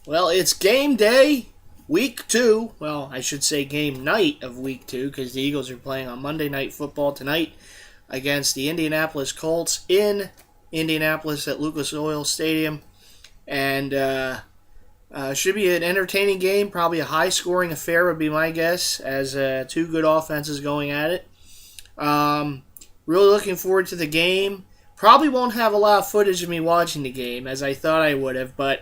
Well, it's game day, week two. Well, I should say game night of week two because the Eagles are playing on Monday Night Football tonight against the Indianapolis Colts in Indianapolis at Lucas Oil Stadium. And should be an entertaining game, probably a high scoring affair would be my guess, as two good offenses going at it. Really looking forward to the game. Probably won't have a lot of footage of me watching the game as I thought I would have, but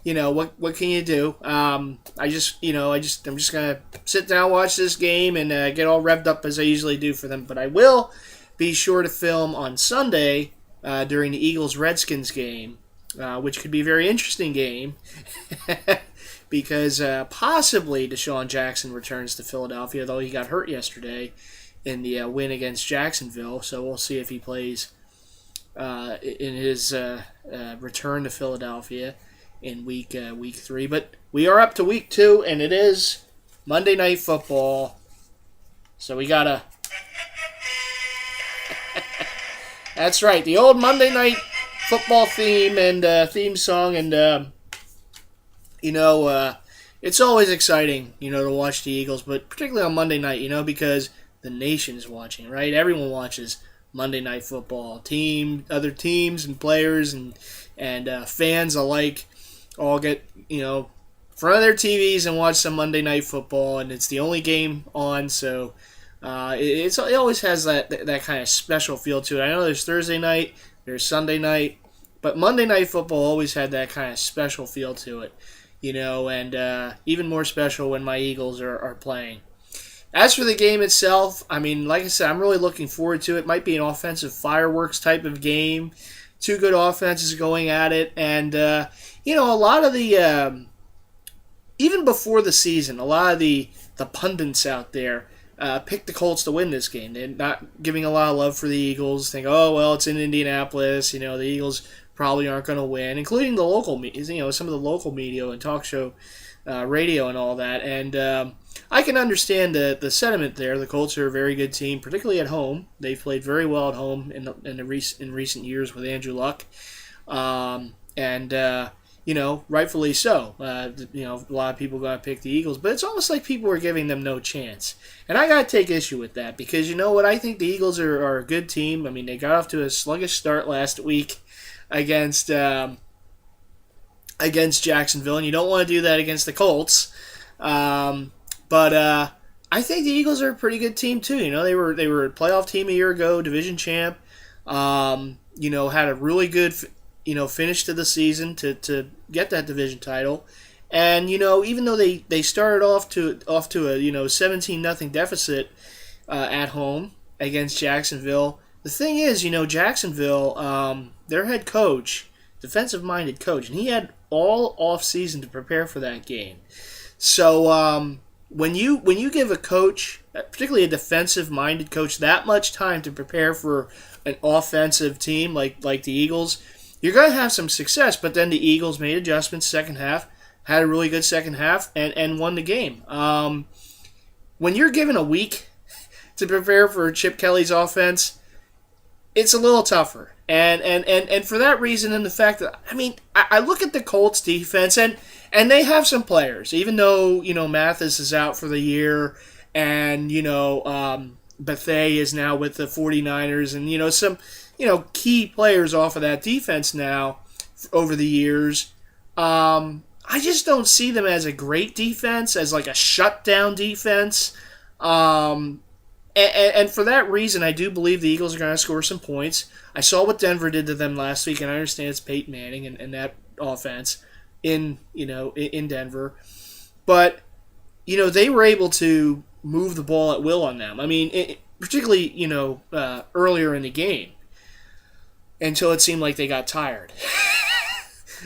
what can you do? I'm just gonna sit down, watch this game, and get all revved up as I usually do for them. But I will be sure to film on Sunday during the Eagles Redskins game, which could be a very interesting game because possibly Deshaun Jackson returns to Philadelphia, though he got hurt yesterday in the win against Jacksonville. So we'll see if he plays in his return to Philadelphia in week three. But we are up to week two, and it is Monday Night Football. So we gotta. That's right, the old Monday Night Football theme and theme song, and it's always exciting, to watch the Eagles, but particularly on Monday night, because the nation's watching, right? Everyone watches Monday Night Football. Other teams and players and fans alike all get, in front of their TVs and watch some Monday Night Football, and it's the only game on, so it always has that kind of special feel to it. I know there's Thursday night, there's Sunday night, but Monday Night Football always had that kind of special feel to it, and even more special when my Eagles are playing. As for the game itself, like I said, I'm really looking forward to it. It might be an offensive fireworks type of game. Two good offenses going at it, and a lot of the even before the season, a lot of the pundits out there picked the Colts to win this game. They're not giving a lot of love for the Eagles. Think, oh well, it's in Indianapolis. The Eagles probably aren't going to win, including the local, some of the local media and talk show radio and all that. And I can understand the sentiment there. The Colts are a very good team, particularly at home. They've played very well at home in recent years with Andrew Luck, and rightfully so. A lot of people got to pick the Eagles, but it's almost like people are giving them no chance. And I got to take issue with that because you know what? I think the Eagles are a good team. They got off to a sluggish start last week against Jacksonville, and you don't want to do that against the Colts. But I think the Eagles are a pretty good team too. They were a playoff team a year ago, division champ. Had a really good finish to the season to get that division title. And even though they started off to a 17-0 deficit at home against Jacksonville, the thing is, Jacksonville, their head coach, defensive-minded coach, and he had all off season to prepare for that game. So when you give a coach, particularly a defensive-minded coach, that much time to prepare for an offensive team like the Eagles, you're going to have some success. But then the Eagles made adjustments second half, had a really good second half, and won the game. When you're given a week to prepare for Chip Kelly's offense, it's a little tougher. And for that reason, and the fact that, I look at the Colts defense, and they have some players, even though, Mathis is out for the year, and, Bethea is now with the 49ers, and, some, key players off of that defense now over the years. I just don't see them as a great defense, as like a shutdown defense. And for that reason, I do believe the Eagles are going to score some points. I saw what Denver did to them last week, and I understand it's Peyton Manning and that offense in Denver. But, they were able to move the ball at will on them. Particularly, earlier in the game, until it seemed like they got tired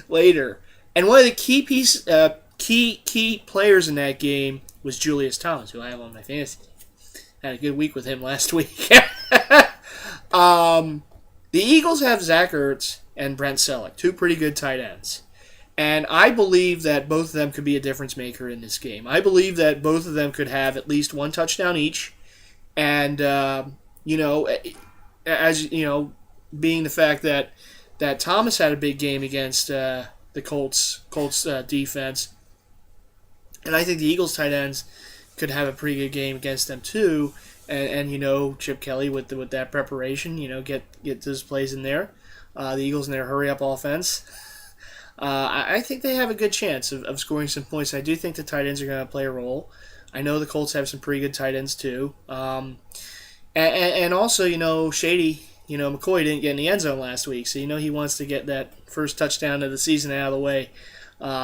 later. And one of the key players in that game was Julius Thomas, who I have on my fantasy team. Had a good week with him last week. The Eagles have Zach Ertz and Brent Selleck, two pretty good tight ends. And I believe that both of them could be a difference maker in this game. I believe that both of them could have at least one touchdown each. And, being the fact that Thomas had a big game against the Colts defense. And I think the Eagles tight ends could have a pretty good game against them too. And Chip Kelly with that preparation, get those plays in there. The Eagles in their hurry up offense. I think they have a good chance of scoring some points. I do think the tight ends are going to play a role. I know the Colts have some pretty good tight ends too. And also, Shady, McCoy didn't get in the end zone last week, so he wants to get that first touchdown of the season out of the way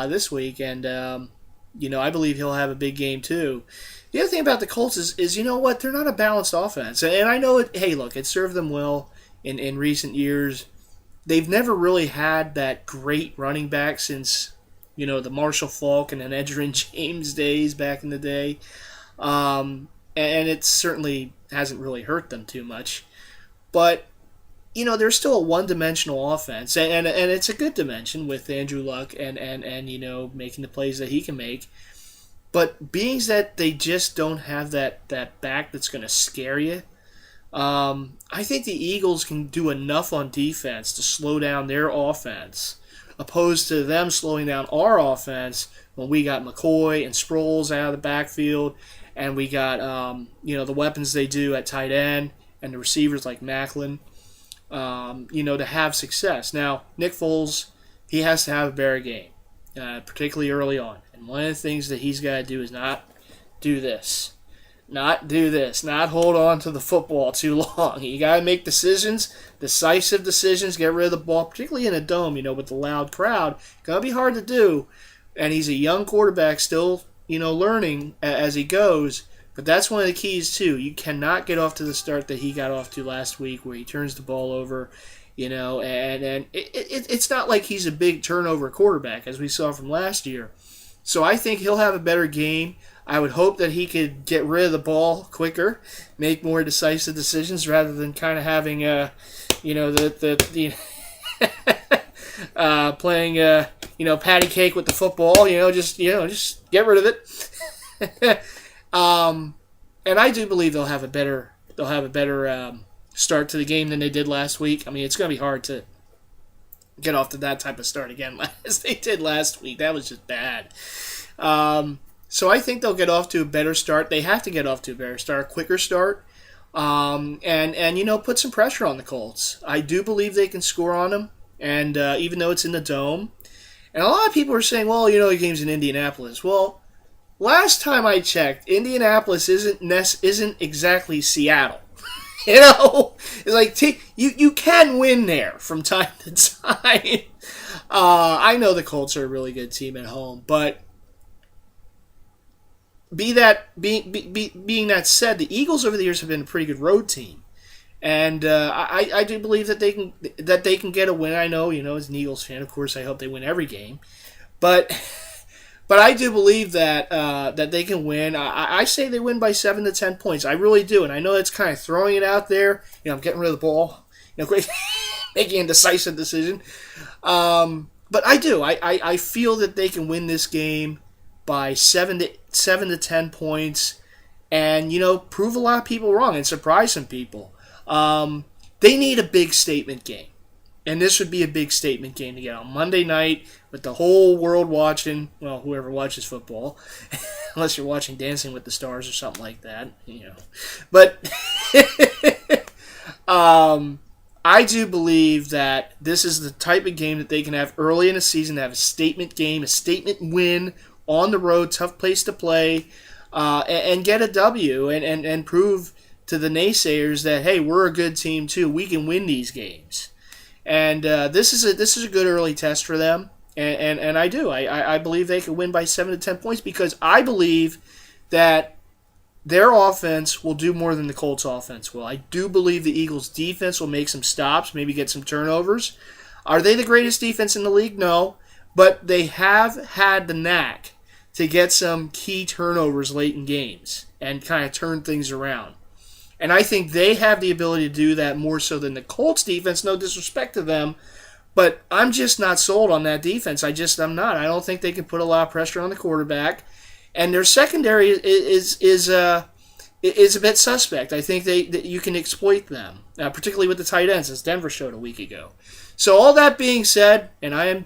this week. And I believe he'll have a big game too. The other thing about the Colts is what? They're not a balanced offense. And I know it served them well in recent years. They've never really had that great running back since, the Marshall Faulk and Edgerrin James days back in the day. And it certainly hasn't really hurt them too much. But, they're still a one-dimensional offense. And it's a good dimension with Andrew Luck and making the plays that he can make. But being that they just don't have that back that's going to scare you, I think the Eagles can do enough on defense to slow down their offense, opposed to them slowing down our offense when we got McCoy and Sproles out of the backfield, and we got the weapons they do at tight end and the receivers like Macklin, to have success. Now, Nick Foles, he has to have a better game, particularly early on. And one of the things that he's got to do is not do this. Not hold on to the football too long. You got to make decisions, decisive decisions, get rid of the ball, particularly in a dome, with the loud crowd. Going to be hard to do. And he's a young quarterback still, learning as he goes. But that's one of the keys, too. You cannot get off to the start that he got off to last week where he turns the ball over, and it's not like he's a big turnover quarterback, as we saw from last year. So I think he'll have a better game. I would hope that he could get rid of the ball quicker, make more decisive decisions rather than kind of having, playing, patty cake with the football. Just get rid of it. And I do believe they'll have a better start to the game than they did last week. I mean, it's going to be hard to get off to that type of start again as they did last week. That was just bad. So I think they'll get off to a better start. They have to get off to a better start, a quicker start, and put some pressure on the Colts. I do believe they can score on them, and even though it's in the dome. And a lot of people are saying, well, the game's in Indianapolis. Well, last time I checked, Indianapolis isn't exactly Seattle. It's like you can win there from time to time. I know the Colts are a really good team at home, but being that said, the Eagles over the years have been a pretty good road team, and I do believe that they can get a win. I know, as an Eagles fan, of course, I hope they win every game, but I do believe that they can win. I say they win by 7 to 10 points. I really do, and I know it's kind of throwing it out there. I'm getting rid of the ball, making a decisive decision. But I do. I feel that they can win this game by 7 to 10 points, and prove a lot of people wrong and surprise some people. They need a big statement game, and this would be a big statement game to get on Monday night with the whole world watching. Well, whoever watches football, unless you're watching Dancing with the Stars or something like that, But I do believe that this is the type of game that they can have early in the season to have a statement game, a statement win on the road, tough place to play, and get a W and prove to the naysayers that, hey, we're a good team too. We can win these games. And this is a good early test for them. And I do. I believe they can win by 7 to 10 points because I believe that their offense will do more than the Colts offense will. I do believe the Eagles defense will make some stops, maybe get some turnovers. Are they the greatest defense in the league? No. But they have had the knack to get some key turnovers late in games and kind of turn things around. And I think they have the ability to do that more so than the Colts defense. No disrespect to them, but I'm just not sold on that defense. I'm not. I don't think they can put a lot of pressure on the quarterback. And their secondary is a bit suspect. I think that you can exploit them, particularly with the tight ends, as Denver showed a week ago. So all that being said, and I am,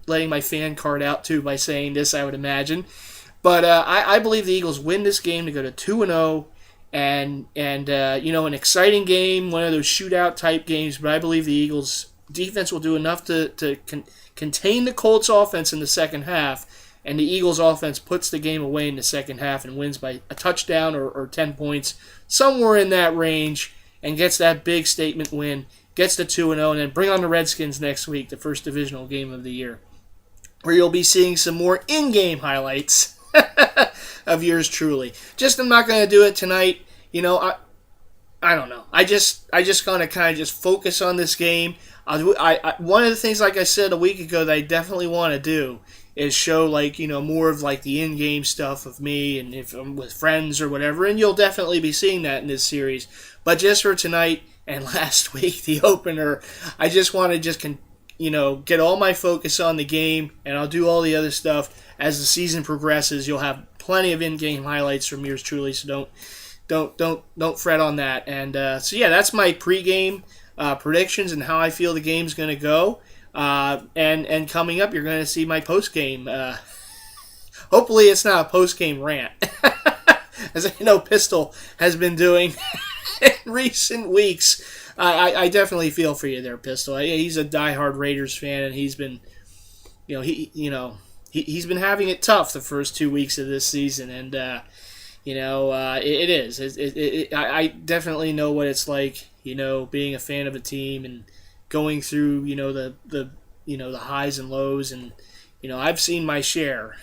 letting my fan card out too by saying this, I would imagine. But I believe the Eagles win this game to go to 2-0, and an exciting game, one of those shootout type games. But I believe the Eagles defense will do enough to contain the Colts offense in the second half, and the Eagles offense puts the game away in the second half and wins by a touchdown or 10 points, somewhere in that range, and gets that big statement win, gets to 2-0, and then bring on the Redskins next week, the first divisional game of the year, where you'll be seeing some more in-game highlights of yours truly. I'm not going to do it tonight. I don't know. I just gonna kind of just focus on this game. One of the things, like I said a week ago, that I definitely want to do is show more of the in-game stuff of me, and if I'm with friends or whatever, and you'll definitely be seeing that in this series. But just for tonight and last week, the opener, I just want to get all my focus on the game, and I'll do all the other stuff as the season progresses. You'll have plenty of in-game highlights from yours truly, so don't fret on that. And that's my pregame predictions and how I feel the game's going to go. And coming up, you're going to see my postgame. Hopefully, it's not a postgame rant, as I know Pistol has been doing in recent weeks. I definitely feel for you there, Pistol. He's a diehard Raiders fan, and he's been, he's been having it tough the first 2 weeks of this season, and it is. I definitely know what it's like, being a fan of a team and going through, the highs and lows, and I've seen my share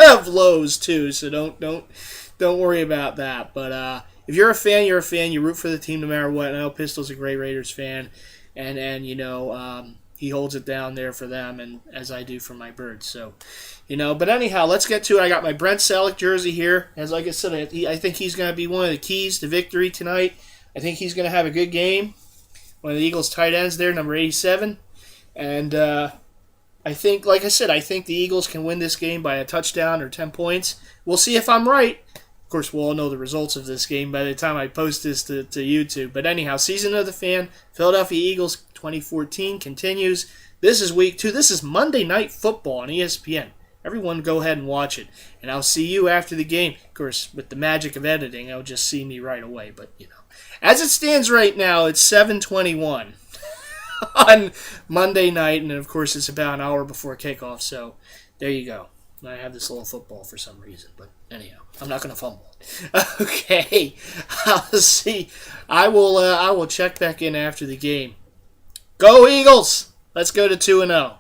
of lows too. So don't worry about that. But if you're a fan, you're a fan. You root for the team no matter what. And I know Pistol's a great Raiders fan, and he holds it down there for them, and as I do for my Birds. So, but anyhow, let's get to it. I got my Brent Selleck jersey here. As like I said, I think he's going to be one of the keys to victory tonight. I think he's going to have a good game. One of the Eagles' tight ends there, number 87. And I think, like I said, I think the Eagles can win this game by a touchdown or 10 points. We'll see if I'm right. Of course, we'll all know the results of this game by the time I post this to YouTube. But anyhow, Season of the Fan, Philadelphia Eagles 2014 continues. This is week 2. This is Monday Night Football on ESPN. Everyone go ahead and watch it. And I'll see you after the game. Of course, with the magic of editing, I'll just see me right away. But, as it stands right now, it's 7:21 on Monday night. And, of course, it's about an hour before kickoff. So, there you go. I have this little football for some reason. But, anyhow, I'm not going to fumble it. Okay. I'll see. I will check back in after the game. Go Eagles! Let's go to 2-0.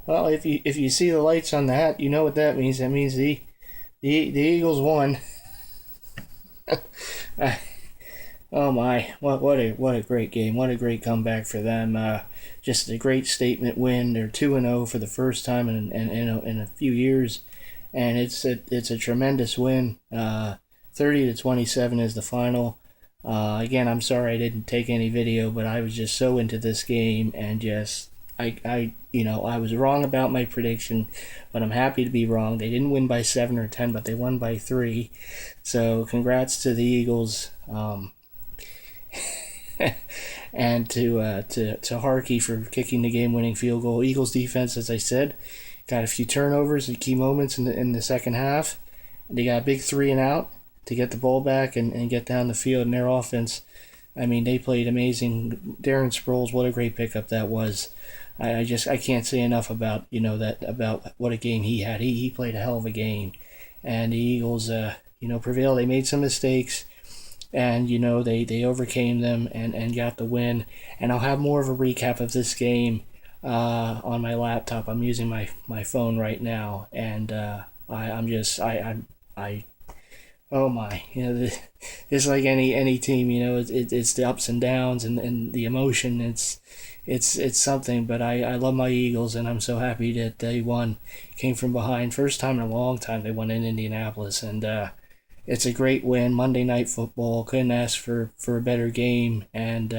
Well, if you see the lights on the hat, you know what that means. That means the Eagles won. Oh my! What a great game! What a great comeback for them! Just a great statement win. They're 2-0 for the first time in a few years, and it's a tremendous win. 30-27 is the final. Again, I'm sorry I didn't take any video, but I was just so into this game, and just I was wrong about my prediction, but I'm happy to be wrong. They didn't win by 7 or 10, but they won by 3. So congrats to the Eagles, and to Harkey for kicking the game-winning field goal. Eagles defense, as I said, got a few turnovers at key moments in the second half. They got a big 3-and-out to get the ball back and get down the field. In their offense, I mean, they played amazing. Darren Sproles, what a great pickup that was. I can't say enough about about what a game he had. He played a hell of a game, and the Eagles prevailed. They made some mistakes, and they overcame them and got the win. And I'll have more of a recap of this game on my laptop. I'm using my phone right now, and oh my, it's like any team, it's the ups and downs and the emotion. It's something, but I love my Eagles, and I'm so happy that they won. Came from behind, first time in a long time they won in Indianapolis, and it's a great win. Monday Night Football, couldn't ask for a better game, and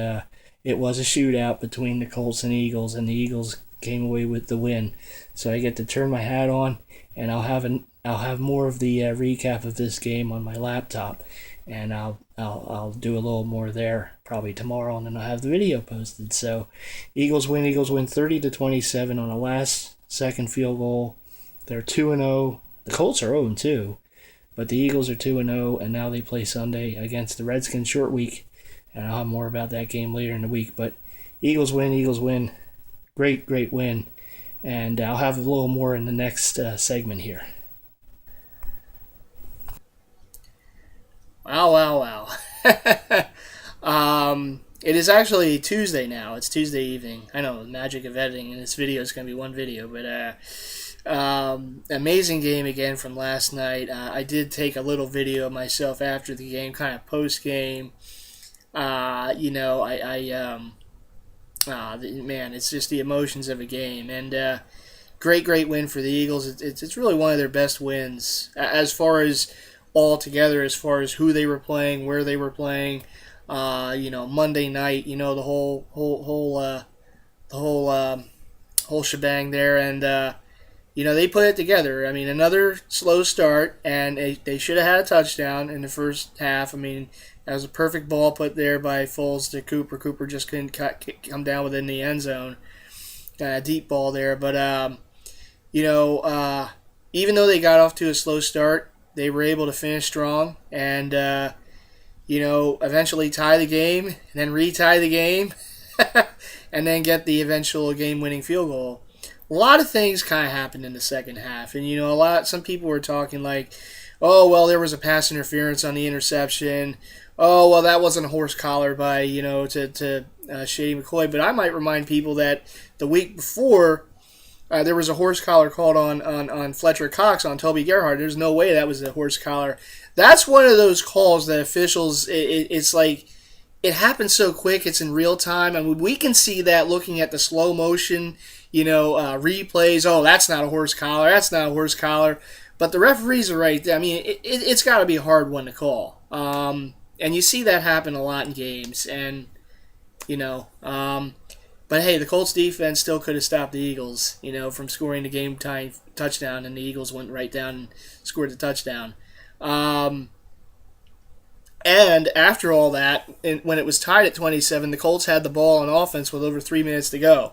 it was a shootout between the Colts and Eagles, and the Eagles came away with the win. So I get to turn my hat on, and I'll have more of the recap of this game on my laptop, and I'll do a little more there probably tomorrow, and then I'll have the video posted. So, Eagles win. Eagles win 30-27 on a last second field goal. They're 2-0. The Colts are 0-2, but the Eagles are 2-0, and now they play Sunday against the Redskins. Short week, and I'll have more about that game later in the week. But Eagles win. Eagles win. Great win. And I'll have a little more in the next segment here. Wow. It is actually Tuesday now. It's Tuesday evening. I know, the magic of editing, and this video is going to be one video, but amazing game again from last night. I did take a little video of myself after the game, kind of post game. Man, it's just the emotions of a game, and great win for the Eagles. It's really one of their best wins as far as all together, as far as who they were playing, where they were playing. Monday night, the whole shebang there, and they put it together. I mean, another slow start, and they should have had a touchdown in the first half. I mean, that was a perfect ball put there by Foles to Cooper. Cooper just couldn't come down within the end zone. Deep ball there, but even though they got off to a slow start, they were able to finish strong and eventually tie the game, and then retie the game, and then get the eventual game-winning field goal. A lot of things kind of happened in the second half, and some people were talking like, oh, well, there was a pass interference on the interception. Oh, well, that wasn't a horse collar by, to Shady McCoy. But I might remind people that the week before, there was a horse collar called on Fletcher Cox, on Toby Gerhardt. There's no way that was a horse collar. That's one of those calls that officials, it's like, it happens so quick, it's in real time. I mean, we can see that looking at the slow motion, replays. Oh, that's not a horse collar. That's not a horse collar. But the referees are right there. I mean, it's got to be a hard one to call. And you see that happen a lot in games. And, but hey, the Colts defense still could have stopped the Eagles, from scoring the game-tying touchdown, and the Eagles went right down and scored the touchdown. And after all that, when it was tied at 27, the Colts had the ball on offense with over 3 minutes to go,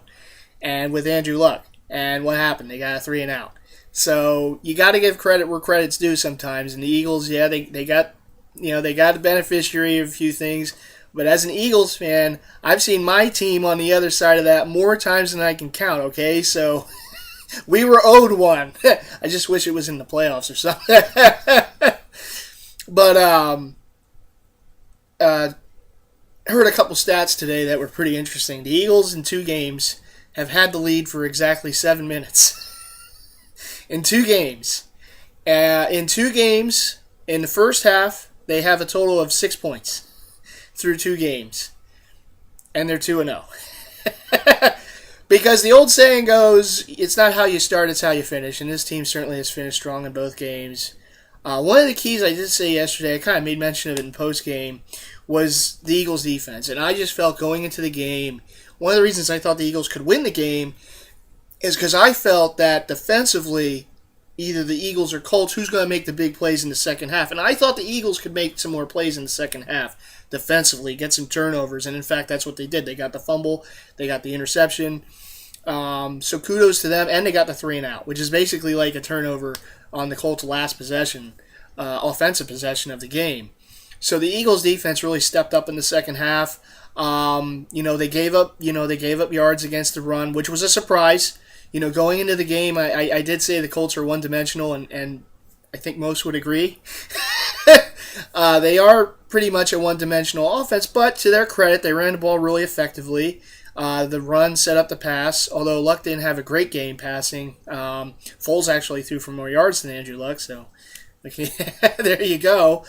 and with Andrew Luck. And what happened? They got a 3-and-out. So you got to give credit where credit's due sometimes. And the Eagles, they got the beneficiary of a few things. But as an Eagles fan, I've seen my team on the other side of that more times than I can count. Okay, so we were owed one. I just wish it was in the playoffs or something. But heard a couple stats today that were pretty interesting. The Eagles in 2 games have had the lead for exactly 7 minutes. In 2 games. In 2 games, in the first half, they have a total of 6 points through 2 games. And they're 2-0. Because the old saying goes, it's not how you start, it's how you finish. And this team certainly has finished strong in both games. One of the keys I did say yesterday, I kind of made mention of it in post-game, was the Eagles' defense. And I just felt going into the game, one of the reasons I thought the Eagles could win the game is because I felt that defensively, either the Eagles or Colts, who's going to make the big plays in the second half? And I thought the Eagles could make some more plays in the second half defensively, get some turnovers. And in fact, that's what they did. They got the fumble, they got the interception. So kudos to them. And they got the 3-and-out, which is basically like a turnover on the Colts' last possession, offensive possession of the game. So the Eagles' defense really stepped up in the second half. They gave up yards against the run, which was a surprise. Going into the game, I did say the Colts are one-dimensional, and I think most would agree. They are pretty much a one-dimensional offense, but to their credit, they ran the ball really effectively. The run set up the pass, although Luck didn't have a great game passing. Foles actually threw for more yards than Andrew Luck, so okay, there you go.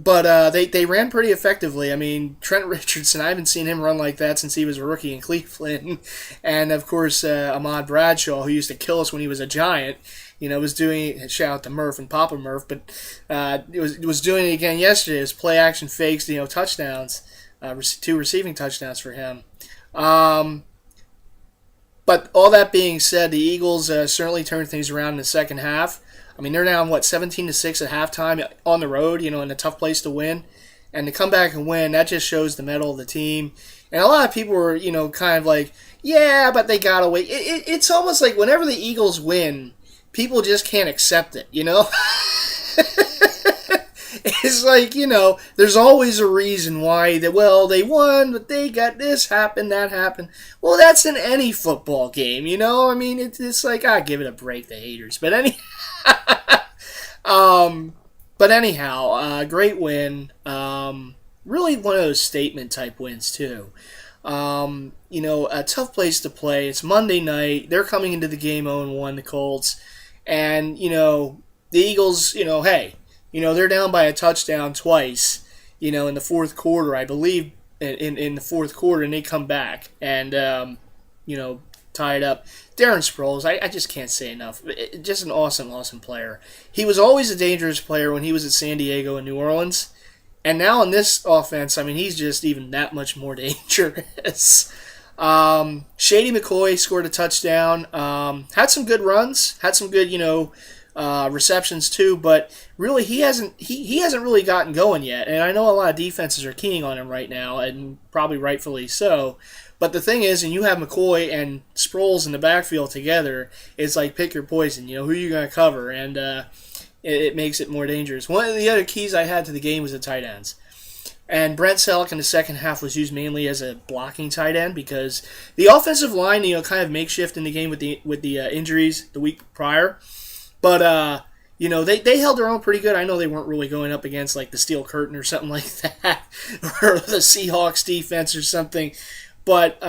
But they ran pretty effectively. I mean, Trent Richardson, I haven't seen him run like that since he was a rookie in Cleveland. And, of course, Ahmad Bradshaw, who used to kill us when he was a Giant, was doing, shout out to Murph and Papa Murph, but was doing it again yesterday. It was play-action fakes, touchdowns, 2 receiving touchdowns for him. But all that being said, the Eagles certainly turned things around in the second half. I mean, they're down, 17-6 at halftime on the road, in a tough place to win. And to come back and win, that just shows the mettle of the team. And a lot of people were, kind of like, yeah, but they got away. It's almost like whenever the Eagles win, people just can't accept it, It's like, there's always a reason why they won, but they got this happened, that happened. Well, that's in any football game, I mean, it's like, give it a break, the haters. But anyhow, great win. Really one of those statement type wins too. A tough place to play. It's Monday night. They're coming into the game 0-1, the Colts, and the Eagles. Hey, they're down by a touchdown twice. In the fourth quarter, I believe, in the fourth quarter, and they come back and tie it up. Darren Sproles, I just can't say enough. Just an awesome, awesome player. He was always a dangerous player when he was at San Diego and New Orleans. And now in this offense, I mean, he's just even that much more dangerous. Shady McCoy scored a touchdown. Had some good runs. Had some good, receptions too. But really, he hasn't really gotten going yet. And I know a lot of defenses are keying on him right now, and probably rightfully so. But the thing is, and you have McCoy and Sproles in the backfield together, it's like pick your poison. Who you're going to cover, and it makes it more dangerous. One of the other keys I had to the game was the tight ends. And Brent Selleck in the second half was used mainly as a blocking tight end because the offensive line, kind of makeshift in the game with the injuries the week prior. But they held their own pretty good. I know they weren't really going up against like the Steel Curtain or something like that, or the Seahawks defense or something. But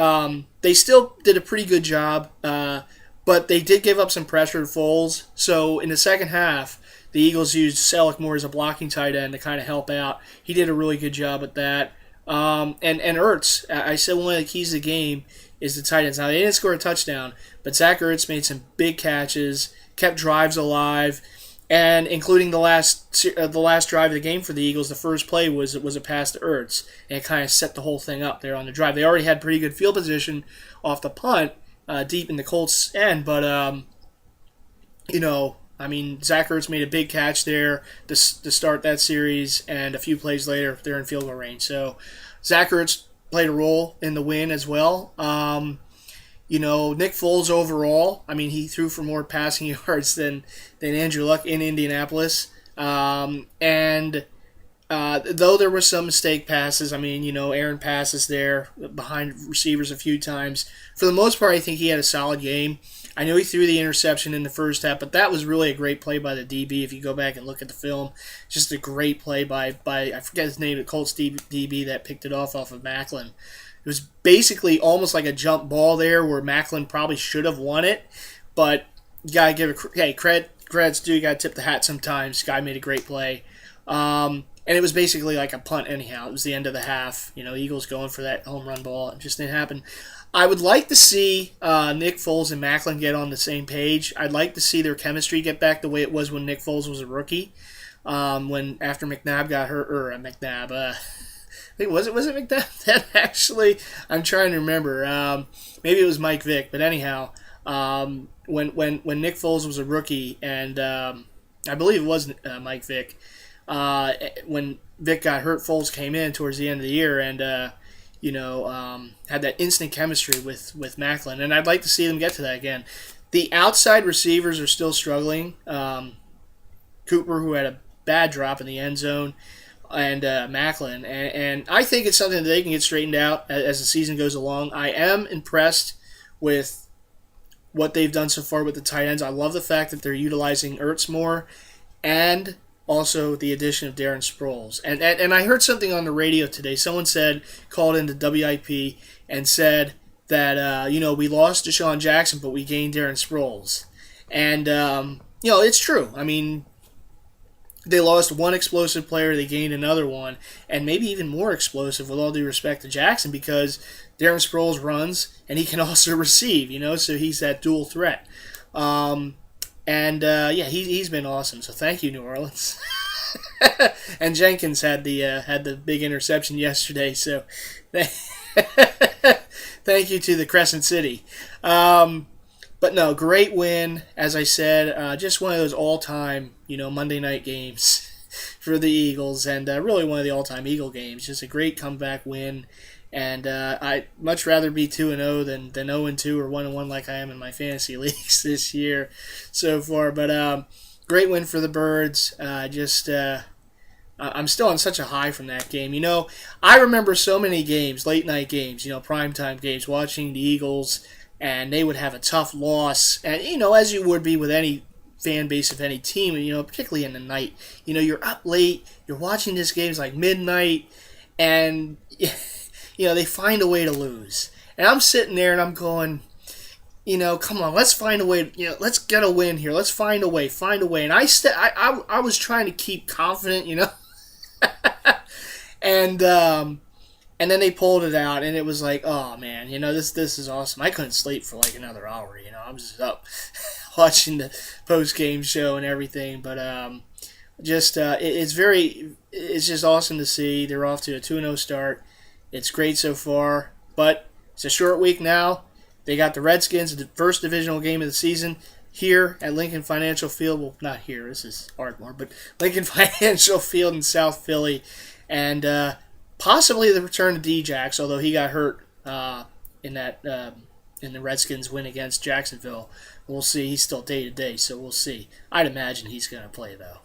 they still did a pretty good job. But they did give up some pressure to Foles. So in the second half, the Eagles used Selleck more as a blocking tight end to kind of help out. He did a really good job at that. And Ertz, I said one of the keys of the game is the tight ends. Now, they didn't score a touchdown, but Zach Ertz made some big catches, kept drives alive, and including the last drive of the game for the Eagles, the first play was a pass to Ertz, and it kind of set the whole thing up there on the drive. They already had pretty good field position off the punt deep in the Colts' end, but, Zach Ertz made a big catch there to start that series, and a few plays later, they're in field goal range. So Zach Ertz played a role in the win as well. Nick Foles overall, he threw for more passing yards than Andrew Luck in Indianapolis. Though there were some mistake passes, Aaron passes there behind receivers a few times. For the most part, I think he had a solid game. I know he threw the interception in the first half, but that was really a great play by the DB. If you go back and look at the film, just a great play by I forget his name, the Colts DB that picked it off of Macklin. It was basically almost like a jump ball there where Macklin probably should have won it, but you got to give credit's due. You got to tip the hat sometimes. Guy made a great play. And it was basically like a punt anyhow. It was the end of the half. Eagles going for that home run ball. It just didn't happen. I would like to see Nick Foles and Macklin get on the same page. I'd like to see their chemistry get back the way it was when Nick Foles was a rookie. After McNabb got hurt, I think was it McNabb that actually? I'm trying to remember. Maybe it was Mike Vick, but anyhow, when Nick Foles was a rookie, and I believe it was Mike Vick. When Vic got hurt, Foles came in towards the end of the year and, had that instant chemistry with Macklin. And I'd like to see them get to that again. The outside receivers are still struggling. Cooper, who had a bad drop in the end zone, and Macklin. And I think it's something that they can get straightened out as the season goes along. I am impressed with what they've done so far with the tight ends. I love the fact that they're utilizing Ertz more, and also the addition of Darren Sproles. And I heard something on the radio today. Someone called into WIP and said that, we lost Deshaun Jackson, but we gained Darren Sproles. And, it's true. They lost one explosive player, they gained another one, and maybe even more explosive with all due respect to Jackson, because Darren Sproles runs and he can also receive, so he's that dual threat. He's been awesome. So thank you, New Orleans. And Jenkins had the big interception yesterday. So thank you to the Crescent City. But no, great win. As I said, just one of those all-time, Monday night games for the Eagles, and really one of the all-time Eagle games. Just a great comeback win. And I'd much rather be 2-0 than 0-2 or 1-1 like I am in my fantasy leagues this year so far. But great win for the Birds. I'm still on such a high from that game. I remember so many games, late night games, primetime games, watching the Eagles, and they would have a tough loss. And, as you would be with any fan base of any team, particularly in the night, you're up late, you're watching this game, it's like midnight, and, they find a way to lose. And I'm sitting there and I'm going, come on, let's find a way. Let's get a win here. Let's find a way. And I was trying to keep confident, and then they pulled it out, and it was like, oh man, this is awesome. I couldn't sleep for like another hour. I was just up watching the post game show and everything. But it's just awesome to see. They're off to a 2-0 start. It's great so far, but it's a short week now. They got the Redskins, the first divisional game of the season, here at Lincoln Financial Field. Well, not here, this is Ardmore, but Lincoln Financial Field in South Philly. And possibly the return of D-Jax, although he got hurt in the Redskins win against Jacksonville. We'll see. He's still day-to-day, so we'll see. I'd imagine he's going to play, though.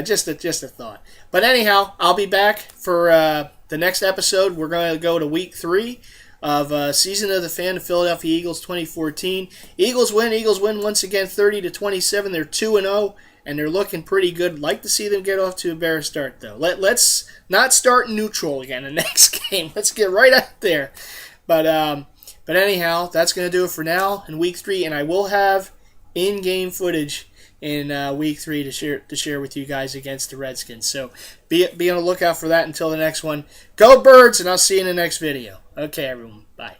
Just a thought. But anyhow, I'll be back for the next episode. We're going to go to Week 3 of Season of the Fan, the Philadelphia Eagles 2014. Eagles win once again 30-27. They're 2-0, and they're looking pretty good. Like to see them get off to a better start, though. Let's not start neutral again the next game. Let's get right out there. But anyhow, that's going to do it for now in Week 3, and I will have in-game footage in Week 3 to share with you guys against the Redskins. So be on the lookout for that until the next one. Go Birds, and I'll see you in the next video. Okay, everyone. Bye.